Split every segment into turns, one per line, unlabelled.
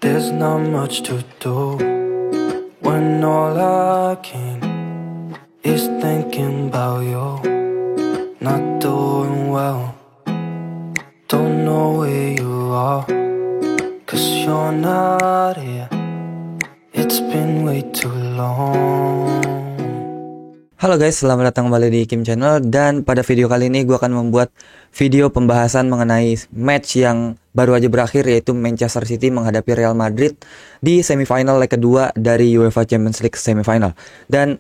There's not much to do when all I can is thinking about you. Not doing well, don't know where you are, 'cause you're not here. It's been way too long.
Halo guys, selamat datang kembali di Kim Channel. Dan pada video kali ini gue akan membuat video pembahasan mengenai match yang baru aja berakhir, yaitu Manchester City menghadapi Real Madrid di semifinal leg kedua dari UEFA Champions League semifinal. Dan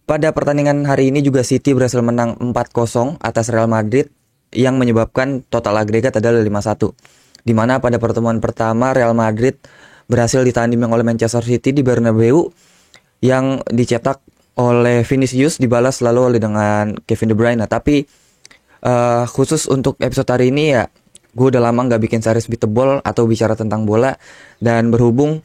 pada pertandingan hari ini juga City berhasil menang 4-0 atas Real Madrid yang menyebabkan total agregat adalah 5-1. Dimana pada pertemuan pertama Real Madrid berhasil ditanding oleh Manchester City di Bernabeu yang dicetak oleh Vinicius, dibalas lalu oleh dengan Kevin De Bruyne. Tapi khusus untuk episode hari ini ya, gue udah lama gak bikin series beatable atau bicara tentang bola. Dan berhubung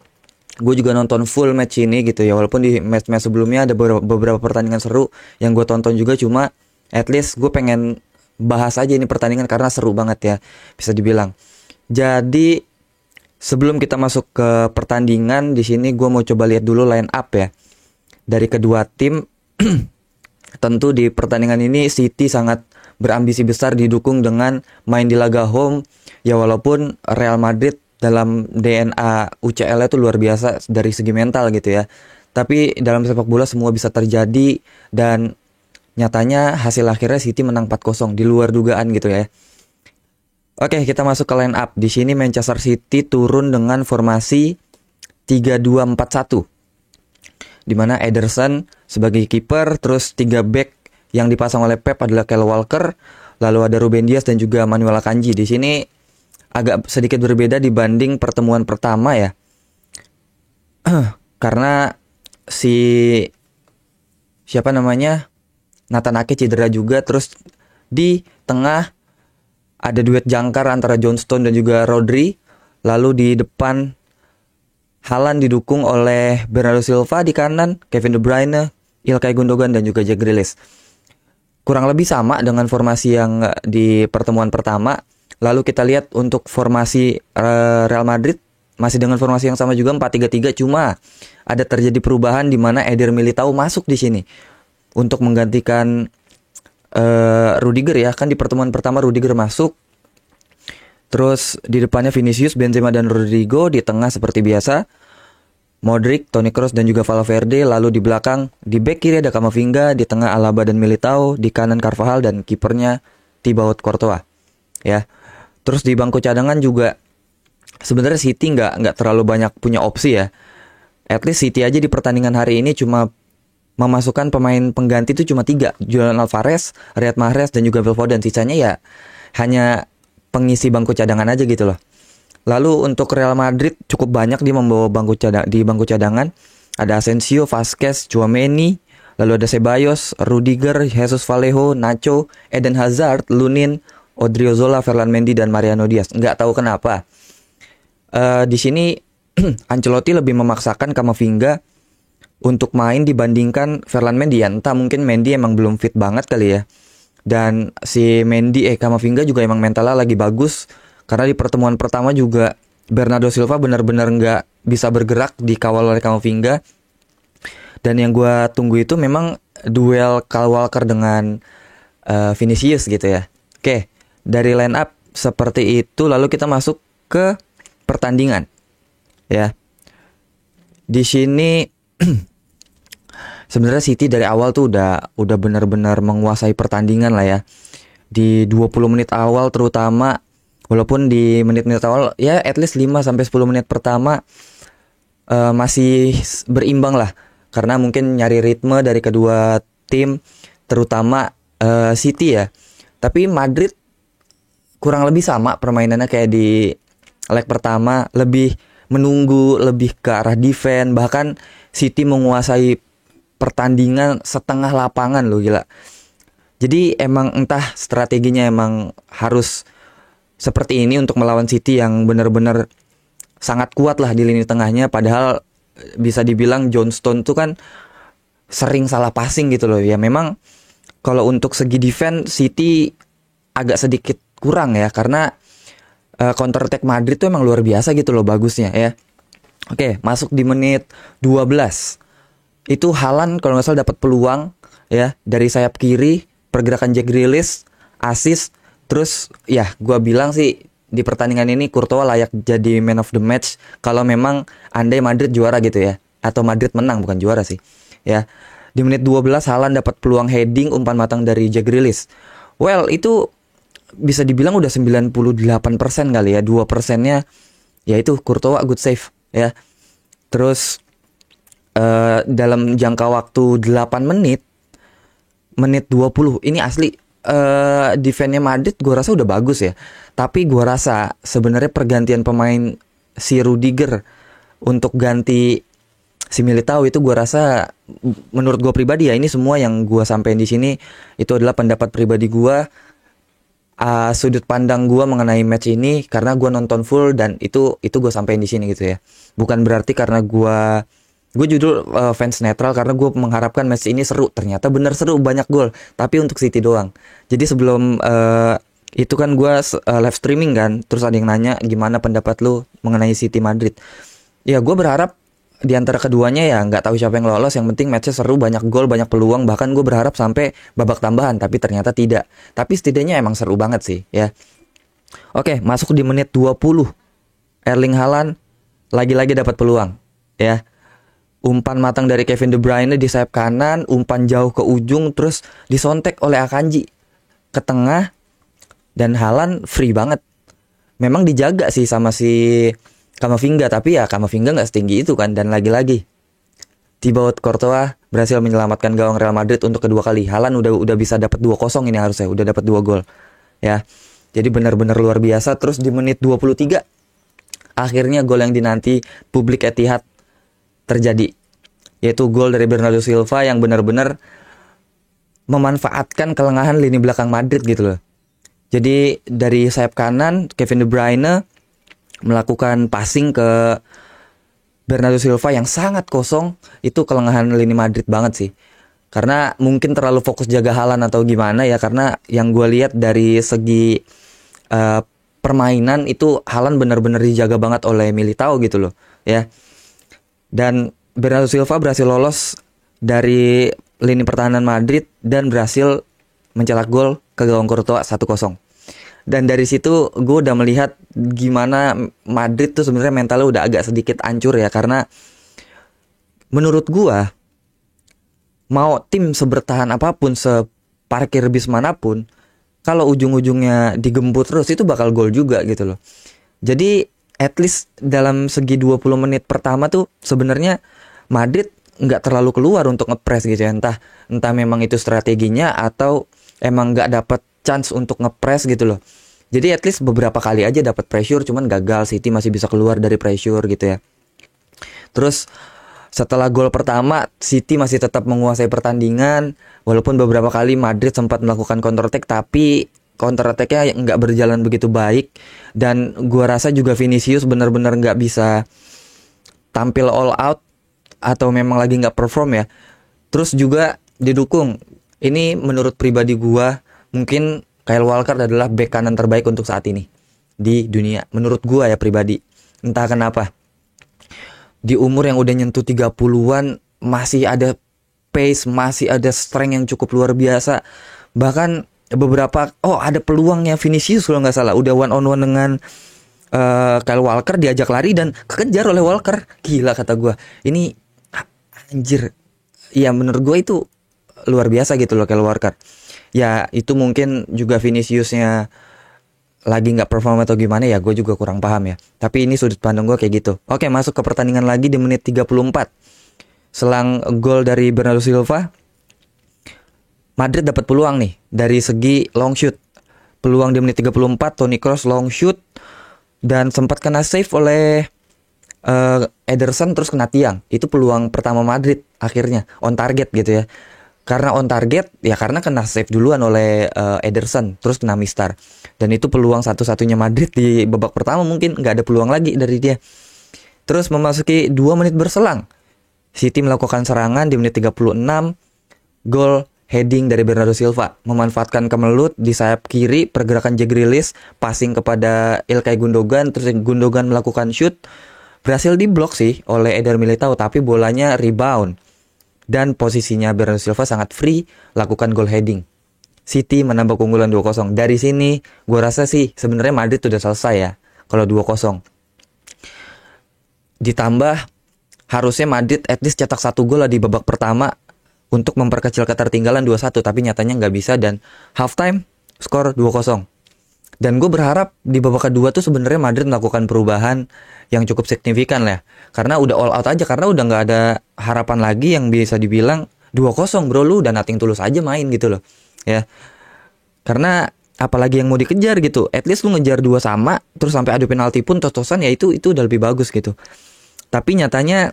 gue juga nonton full match ini gitu ya, walaupun di match-match sebelumnya ada beberapa pertandingan seru yang gue tonton juga, cuma at least gue pengen bahas aja ini pertandingan karena seru banget ya, bisa dibilang. Jadi sebelum kita masuk ke pertandingan, di sini gue mau coba lihat dulu line up ya dari kedua tim. Tentu di pertandingan ini City sangat berambisi besar didukung dengan main di laga home ya, walaupun Real Madrid dalam DNA UCL itu luar biasa dari segi mental gitu ya. Tapi dalam sepak bola semua bisa terjadi, dan nyatanya hasil akhirnya City menang 4-0 di luar dugaan gitu ya. Oke, kita masuk ke line up. Di sini Manchester City turun dengan formasi 3-2-4-1. Di mana Ederson sebagai kiper, terus 3 back yang dipasang oleh Pep adalah Kyle Walker, lalu ada Ruben Dias dan juga Manuel Akanji. Di sini agak sedikit berbeda dibanding pertemuan pertama ya. Karena Nathan Ake cedera juga, terus di tengah ada duet jangkar antara John Stone dan juga Rodri, lalu di depan Haaland didukung oleh Bernardo Silva, di kanan Kevin De Bruyne, Ilkay Gundogan dan juga Jack Grealish. Kurang lebih sama dengan formasi yang di pertemuan pertama. Lalu kita lihat untuk formasi Real Madrid masih dengan formasi yang sama juga, 4-3-3, cuma ada terjadi perubahan di mana Eder Militao masuk di sini untuk menggantikan Rudiger ya. Kan di pertemuan pertama Rudiger masuk. Terus di depannya Vinicius, Benzema dan Rodrigo, di tengah seperti biasa Modric, Toni Kroos dan juga Valverde, lalu di belakang di bek kiri ada Camavinga, di tengah Alaba dan Militao, di kanan Carvajal dan kipernya Thibaut Courtois ya. Terus di bangku cadangan juga sebenarnya City nggak terlalu banyak punya opsi ya. At least City aja di pertandingan hari ini cuma memasukkan pemain pengganti itu cuma 3, Julian Alvarez, Riyad Mahrez dan juga Phil Foden. Sisanya ya hanya pengisi bangku cadangan aja gitu loh. Lalu untuk Real Madrid cukup banyak dia membawa bangku cadangan. Ada Asensio, Vasquez, Tchouaméni, lalu ada Ceballos, Rudiger, Jesus Vallejo, Nacho, Eden Hazard, Lunin, Odriozola, Ferland Mendy dan Mariano Diaz. Nggak tahu kenapa di sini Ancelotti lebih memaksakan Camavinga untuk main dibandingkan Ferland Mendy ya. Entah mungkin Mendy emang belum fit banget kali ya. Dan si Camavinga juga emang mentalnya lagi bagus, karena di pertemuan pertama juga Bernardo Silva benar-benar nggak bisa bergerak dikawal oleh Camavinga. Dan yang gue tunggu itu memang duel Kyle Walker dengan Vinicius gitu ya. Oke, dari line up seperti itu, lalu kita masuk ke pertandingan ya. Di sini sebenarnya City dari awal tuh udah benar-benar menguasai pertandingan lah ya. Di 20 menit awal terutama, walaupun di menit-menit awal ya at least 5-10 menit pertama masih berimbang lah. Karena mungkin nyari ritme dari kedua tim, terutama City ya. Tapi Madrid kurang lebih sama permainannya kayak di leg pertama, lebih menunggu, lebih ke arah defense. Bahkan City menguasai pertandingan setengah lapangan loh, gila. Jadi emang entah strateginya emang harus seperti ini untuk melawan City yang benar-benar sangat kuat lah di lini tengahnya. Padahal bisa dibilang John Stone tuh kan sering salah passing gitu loh. Ya memang kalau untuk segi defense City agak sedikit kurang ya, karena counter attack Madrid tuh emang luar biasa gitu loh bagusnya ya. Oke, masuk di menit 12. Itu Haaland kalau nggak salah dapat peluang ya dari sayap kiri, pergerakan Jack Grealish, assist. Terus ya gua bilang sih di pertandingan ini Courtois layak jadi man of the match kalau memang andai Madrid juara gitu ya, atau Madrid menang bukan juara sih. Ya. Di menit 12 Haaland dapat peluang heading umpan matang dari Jack Grealish. Well, itu bisa dibilang udah 98% kali ya. 2%-nya yaitu Courtois good save ya. Terus dalam jangka waktu 8 menit 20 ini asli defense-nya Madrid gue rasa udah bagus ya. Tapi gue rasa sebenarnya pergantian pemain si Rudiger untuk ganti si Militao itu gue rasa, menurut gue pribadi ya, ini semua yang gue sampein di sini itu adalah pendapat pribadi gue, sudut pandang gue mengenai match ini karena gue nonton full dan itu gue sampein di sini gitu ya. Bukan berarti karena gue judul fans netral karena gue mengharapkan match ini seru. Ternyata bener seru, banyak gol, tapi untuk City doang. Jadi sebelum itu kan gue live streaming kan, terus ada yang nanya gimana pendapat lu mengenai City Madrid. Ya gue berharap di antara keduanya ya nggak tahu siapa yang lolos, yang penting matchnya seru, banyak gol, banyak peluang, bahkan gue berharap sampai babak tambahan, tapi ternyata tidak. Tapi setidaknya emang seru banget sih ya. Oke, masuk di menit 20 Erling Haaland lagi-lagi dapat peluang ya. Umpan matang dari Kevin De Bruyne di sayap kanan, umpan jauh ke ujung, terus disontek oleh Akanji ke tengah, dan Haaland free banget. Memang dijaga sih sama si Camavinga, tapi ya Camavinga nggak setinggi itu kan. Dan lagi-lagi Thibaut Courtois berhasil menyelamatkan gawang Real Madrid untuk kedua kali. Haaland udah bisa dapat 2-0 ini harusnya, udah dapat 2 gol ya. Jadi benar-benar luar biasa. Terus di menit 23 akhirnya gol yang dinanti publik Etihad terjadi, yaitu gol dari Bernardo Silva yang benar-benar memanfaatkan kelengahan lini belakang Madrid gitu loh. Jadi dari sayap kanan Kevin De Bruyne melakukan passing ke Bernardo Silva yang sangat kosong. Itu kelengahan lini Madrid banget sih. Karena mungkin terlalu fokus jaga Haaland atau gimana ya. Karena yang gue lihat dari segi permainan itu Haaland benar-benar dijaga banget oleh Militao gitu loh ya. Dan Bernardo Silva berhasil lolos dari lini pertahanan Madrid dan berhasil mencetak gol ke gawang Courtois 1-0. Dan dari situ gue udah melihat gimana Madrid tuh sebenarnya mentalnya udah agak sedikit hancur ya. Karena menurut gue mau tim sebertahan apapun, separkir bis manapun, kalau ujung-ujungnya digempur terus itu bakal gol juga gitu loh. Jadi at least dalam segi 20 menit pertama tuh sebenarnya Madrid nggak terlalu keluar untuk ngepres gitu ya. Entah memang itu strateginya atau emang nggak dapat chance untuk ngepres gitu loh. Jadi at least beberapa kali aja dapat pressure, cuman gagal. City masih bisa keluar dari pressure gitu ya. Terus setelah gol pertama City masih tetap menguasai pertandingan, walaupun beberapa kali Madrid sempat melakukan counter attack, tapi counter attack-nya nggak berjalan begitu baik. Dan gua rasa juga Vinicius benar-benar nggak bisa tampil all out atau memang lagi nggak perform ya. Terus juga didukung, ini menurut pribadi gua, mungkin Kyle Walker adalah bek kanan terbaik untuk saat ini di dunia. Menurut gua ya pribadi. Entah kenapa. Di umur yang udah nyentuh 30-an masih ada pace, masih ada strength yang cukup luar biasa. Bahkan beberapa, ada peluangnya Vinicius kalau nggak salah. Udah one on one dengan Kyle Walker, diajak lari dan kekejar oleh Walker. Gila kata gua. Ini anjir. Ya menurut gua itu luar biasa gitu loh Kyle Walker. Ya itu mungkin juga Viniciusnya lagi gak perform atau gimana ya, gue juga kurang paham ya. Tapi ini sudut pandang gue kayak gitu. Oke, masuk ke pertandingan lagi di menit 34. Selang gol dari Bernardo Silva, Madrid dapat peluang nih dari segi long shoot. Peluang di menit 34, Toni Kroos long shoot dan sempat kena save oleh Ederson, terus kena tiang. Itu peluang pertama Madrid akhirnya on target gitu ya. Karena on target, ya karena kena save duluan oleh Ederson, terus kena mistar. Dan itu peluang satu-satunya Madrid di babak pertama, mungkin nggak ada peluang lagi dari dia. Terus memasuki 2 menit berselang, City melakukan serangan di menit 36, gol heading dari Bernardo Silva, memanfaatkan kemelut di sayap kiri, pergerakan Jack Grealish, passing kepada Ilkay Gundogan, terus Gundogan melakukan shoot, berhasil diblok sih oleh Eder Militao, tapi bolanya rebound. Dan posisinya Bernardo Silva sangat free, lakukan goal heading. City menambah keunggulan 2-0. Dari sini, gue rasa sih sebenarnya Madrid udah selesai ya, kalau 2-0. Ditambah, harusnya Madrid at least cetak 1 gol lah di babak pertama, untuk memperkecil ketertinggalan 2-1, tapi nyatanya nggak bisa dan halftime skor 2-0. Dan gue berharap di babak kedua tuh sebenarnya Madrid melakukan perubahan yang cukup signifikan lah, karena udah all out aja, karena udah nggak ada harapan lagi yang bisa dibilang 2-0 bro, lu udah nothing tulus aja main gitu loh ya. Karena apalagi yang mau dikejar gitu, at least lu ngejar 2 sama, terus sampai adu penalti pun tos-tosan ya, itu udah lebih bagus gitu. Tapi nyatanya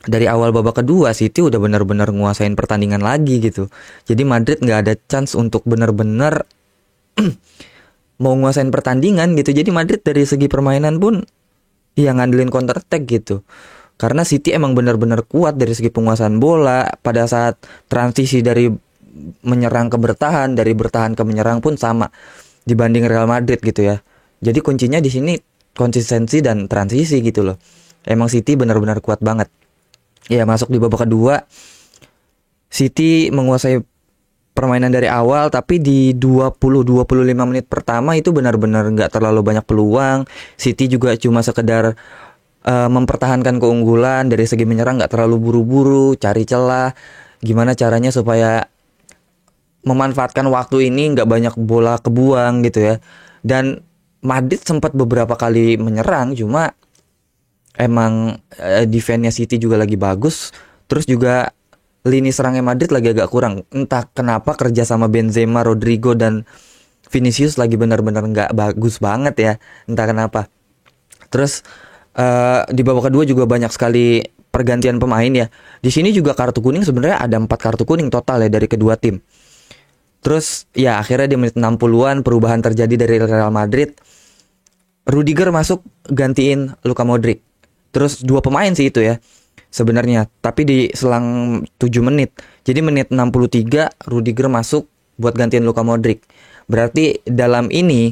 dari awal babak kedua City udah benar-benar nguasain pertandingan lagi gitu. Jadi Madrid nggak ada chance untuk benar-benar mau nguasain pertandingan gitu. Jadi Madrid dari segi permainan pun ya ngandelin counter attack gitu. Karena City emang benar-benar kuat dari segi penguasaan bola. Pada saat transisi dari menyerang ke bertahan, dari bertahan ke menyerang pun sama dibanding Real Madrid gitu ya. Jadi kuncinya di sini konsistensi dan transisi gitu loh. Emang City benar-benar kuat banget. Ya, masuk di babak kedua, City menguasai permainan dari awal, tapi di 20-25 menit pertama itu benar-benar nggak terlalu banyak peluang. City juga cuma sekedar mempertahankan keunggulan, dari segi menyerang nggak terlalu buru-buru, cari celah, gimana caranya supaya memanfaatkan waktu ini, nggak banyak bola kebuang gitu ya. Dan Madrid sempat beberapa kali menyerang, cuma emang defense-nya City juga lagi bagus. Terus juga lini serangnya Madrid lagi agak kurang. Entah kenapa kerja sama Benzema, Rodrigo, dan Vinicius lagi benar-benar nggak bagus banget ya. Entah kenapa. Terus di babak kedua juga banyak sekali pergantian pemain ya. Di sini juga kartu kuning sebenarnya ada 4 kartu kuning total ya dari kedua tim. Terus ya akhirnya di menit 60-an perubahan terjadi dari Real Madrid. Rudiger masuk gantiin Luka Modric. Terus 2 pemain sih itu ya sebenarnya, tapi di selang 7 menit. Jadi menit 63 Rudiger masuk buat gantiin Luka Modric. Berarti dalam ini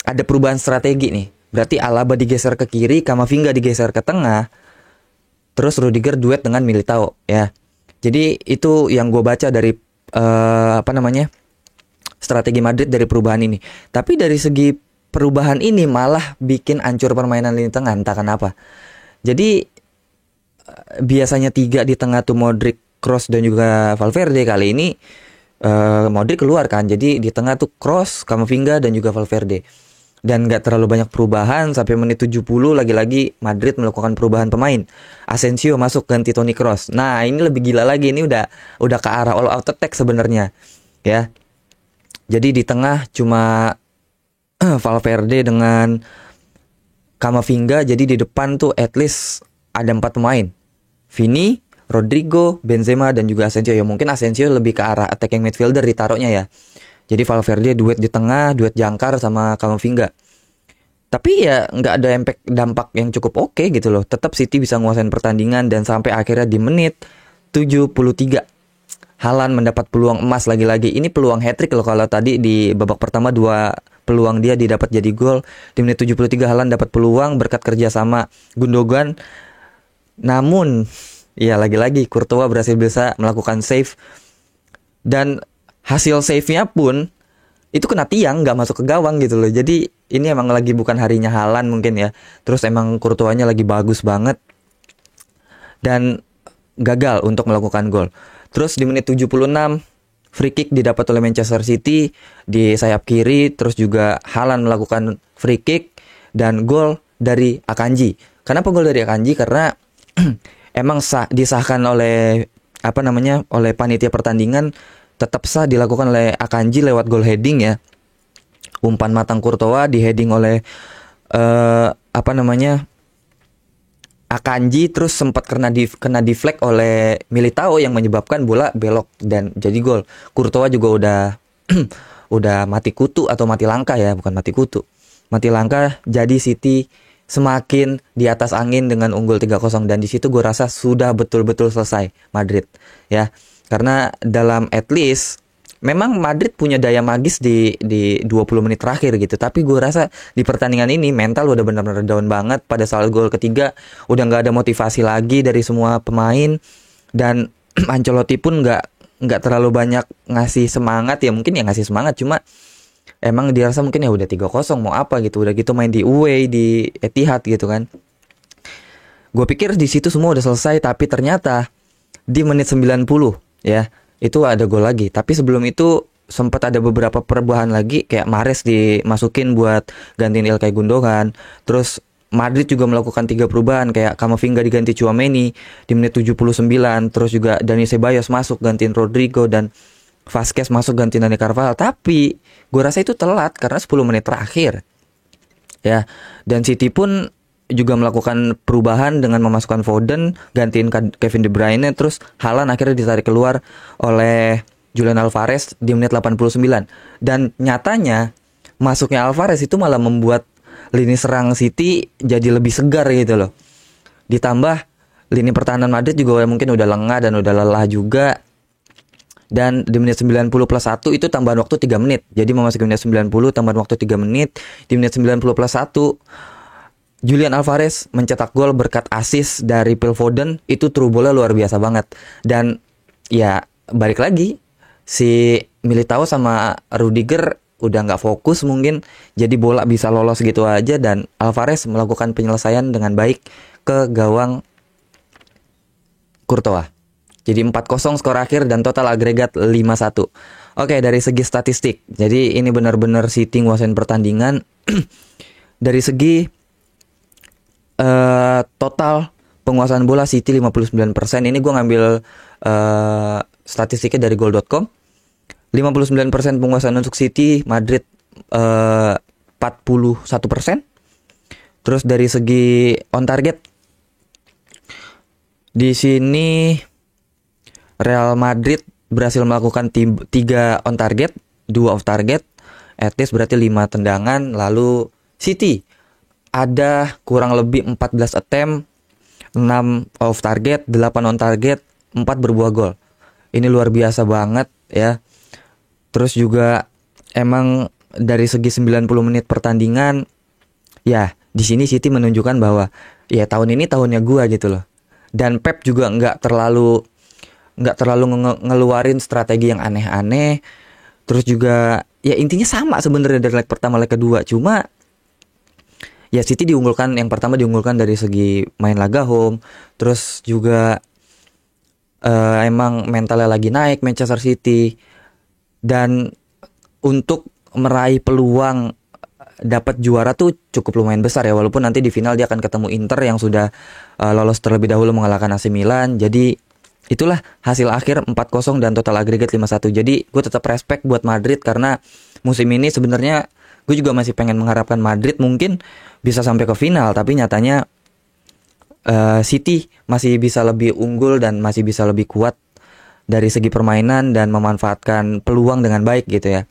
ada perubahan strategi nih. Berarti Alaba digeser ke kiri, Camavinga digeser ke tengah, terus Rudiger duet dengan Militao ya. Jadi itu yang gue baca dari strategi Madrid dari perubahan ini. Tapi dari segi perubahan ini malah bikin hancur permainan lini tengah, entah kenapa. Jadi biasanya 3 di tengah tuh Modric, Kroos, dan juga Valverde. Kali ini Modric keluar kan. Jadi di tengah tuh Kroos, Camavinga, dan juga Valverde. Dan gak terlalu banyak perubahan. Sampai menit 70 lagi-lagi Madrid melakukan perubahan pemain. Asensio masuk ganti Toni Kroos. Nah ini lebih gila lagi. Ini udah ke arah all out attack sebenarnya ya. Jadi di tengah cuma Valverde dengan Camavinga, jadi di depan tuh at least ada 4 pemain. Vini, Rodrigo, Benzema, dan juga Asensio. Ya mungkin Asensio lebih ke arah attacking midfielder ditaruhnya ya. Jadi Valverde duet di tengah, duet jangkar sama Camavinga. Tapi ya nggak ada dampak yang cukup oke gitu loh. Tetap City bisa nguasain pertandingan dan sampai akhirnya di menit 73 Haaland mendapat peluang emas lagi-lagi. Ini peluang hat-trick loh, kalau tadi di babak pertama 2 peluang dia didapat jadi gol. Di menit 73 Haaland dapat peluang berkat kerja sama Gundogan. Namun ya lagi-lagi Courtois bisa melakukan save. Dan hasil save-nya pun itu kena tiang, nggak masuk ke gawang gitu loh. Jadi ini emang lagi bukan harinya Haaland mungkin ya. Terus emang Courtois-nya lagi bagus banget dan gagal untuk melakukan gol. Terus di menit 76 free kick didapat oleh Manchester City di sayap kiri. Terus juga Haaland melakukan free kick dan gol dari Akanji. Kenapa gol dari Akanji? Karena emang disahkan oleh oleh panitia pertandingan, tetap sah dilakukan oleh Akanji lewat gol heading ya. Umpan matang Courtois di heading oleh Akanji, terus sempat kena deflect oleh Militao yang menyebabkan bola belok dan jadi gol. Courtois juga udah udah mati kutu atau mati langkah ya, bukan mati kutu. Mati langkah, jadi City semakin di atas angin dengan unggul 3-0 dan di situ gue rasa sudah betul-betul selesai Madrid ya. Karena dalam at least memang Madrid punya daya magis di 20 menit terakhir gitu. Tapi gue rasa di pertandingan ini mental udah benar-benar down banget. Pada saat gol ketiga udah nggak ada motivasi lagi dari semua pemain. Dan Ancelotti pun nggak terlalu banyak ngasih semangat ya. Mungkin ya ngasih semangat, cuma emang dia rasa mungkin ya udah 3-0 mau apa gitu. Udah gitu main di away di Etihad gitu kan. Gue pikir di situ semua udah selesai, tapi ternyata di menit 90 ya itu ada gol lagi. Tapi sebelum itu sempat ada beberapa perubahan lagi, kayak Mahrez dimasukin buat gantiin Ilkay Gundogan. Terus Madrid juga melakukan 3 perubahan, kayak Camavinga diganti Tchouaméni di menit 79. Terus juga Dani Ceballos masuk gantiin Rodrigo, dan Vazquez masuk gantiin Dani Carvajal. Tapi gue rasa itu telat karena 10 menit terakhir ya. Dan City pun juga melakukan perubahan dengan memasukkan Foden gantiin Kevin De Bruyne. Terus Haaland akhirnya ditarik keluar oleh Julian Alvarez di menit 89. Dan nyatanya masuknya Alvarez itu malah membuat lini serang City jadi lebih segar gitu loh. Ditambah lini pertahanan Madrid juga mungkin udah lengah dan udah lelah juga. Dan di menit 90 plus 1 itu tambahan waktu 3 menit. Jadi memasuki menit 90 tambahan waktu 3 menit. Di menit 90 plus 1 Julian Alvarez mencetak gol berkat assist dari Phil Foden. Itu true bola luar biasa banget. Dan ya balik lagi, si Militao sama Rudiger udah nggak fokus mungkin, jadi bola bisa lolos gitu aja. Dan Alvarez melakukan penyelesaian dengan baik ke gawang Courtois. Jadi 4-0 skor akhir dan total agregat 5-1. Oke, dari segi statistik, jadi ini benar-benar City nguasain pertandingan. Dari segi total penguasaan bola City 59%. Ini gue ngambil statistiknya dari goal.com. 59% penguasaan untuk City, Madrid 41%. Terus dari segi on target, di sini Real Madrid berhasil melakukan 3 on target, 2 off target, at least berarti 5 tendangan. Lalu City ada kurang lebih 14 attempt, 6 off target, 8 on target, 4 berbuah gol. Ini luar biasa banget ya. Terus juga emang dari segi 90 menit pertandingan, ya di sini City menunjukkan bahwa ya tahun ini tahunnya gua gitu loh. Dan Pep juga nggak terlalu ngeluarin strategi yang aneh-aneh. Terus juga ya intinya sama sebenarnya dari leg pertama leg kedua, cuma ya City diunggulkan, yang pertama diunggulkan dari segi main laga home. Terus juga emang mentalnya lagi naik Manchester City. Dan untuk meraih peluang dapat juara tuh cukup lumayan besar ya. Walaupun nanti di final dia akan ketemu Inter yang sudah lolos terlebih dahulu mengalahkan AC Milan. Jadi itulah hasil akhir 4-0 dan total agregat 5-1. Jadi gue tetap respect buat Madrid, karena musim ini sebenarnya gue juga masih pengen mengharapkan Madrid mungkin bisa sampai ke final, tapi nyatanya City masih bisa lebih unggul dan masih bisa lebih kuat dari segi permainan dan memanfaatkan peluang dengan baik gitu ya.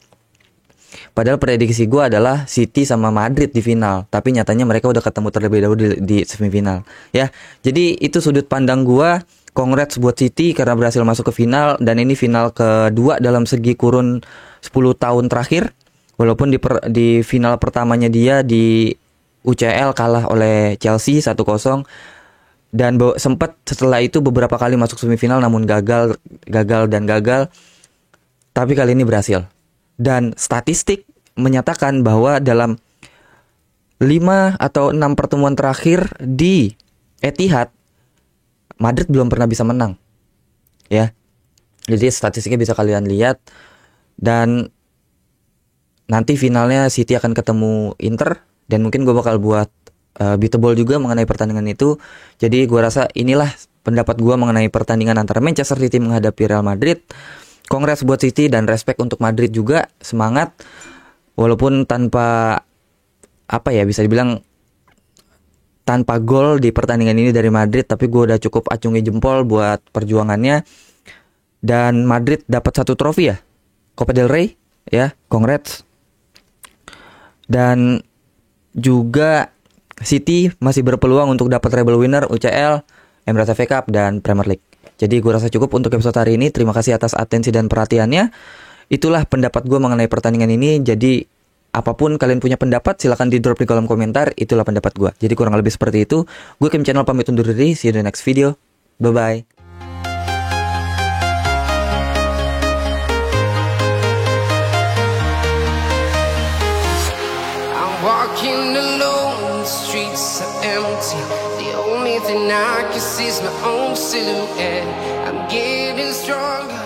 Padahal prediksi gue adalah City sama Madrid di final, tapi nyatanya mereka udah ketemu terlebih dahulu di semifinal ya. Jadi itu sudut pandang gue. Congrats buat City karena berhasil masuk ke final, dan ini final kedua dalam segi kurun 10 tahun terakhir. Walaupun di final pertamanya dia di UCL kalah oleh Chelsea 1-0, dan sempat setelah itu beberapa kali masuk semifinal namun gagal. Tapi kali ini berhasil. Dan statistik menyatakan bahwa dalam 5 atau 6 pertemuan terakhir di Etihad, Madrid belum pernah bisa menang ya. Jadi statistiknya bisa kalian lihat. Dan nanti finalnya City akan ketemu Inter, dan mungkin gue bakal buat beatable juga mengenai pertandingan itu. Jadi gue rasa inilah pendapat gue mengenai pertandingan antara Manchester City menghadapi Real Madrid. Congrats buat City dan respect untuk Madrid juga, semangat. Walaupun tanpa bisa dibilang tanpa gol di pertandingan ini dari Madrid, tapi gue udah cukup acungi jempol buat perjuangannya. Dan Madrid dapat 1 trofi ya, Copa del Rey ya, congrats. Dan juga City masih berpeluang untuk dapat treble winner UCL, Emirates FA Cup, dan Premier League. Jadi gue rasa cukup untuk episode hari ini. Terima kasih atas atensi dan perhatiannya. Itulah pendapat gue mengenai pertandingan ini. Jadi apapun kalian punya pendapat, silahkan di drop di kolom komentar. Itulah pendapat gue. Jadi kurang lebih seperti itu. Gue Kim Channel pamit undur diri. See you in the next video. Bye-bye.
Walking alone, the streets are empty. The only thing I can see is my own silhouette. I'm getting stronger.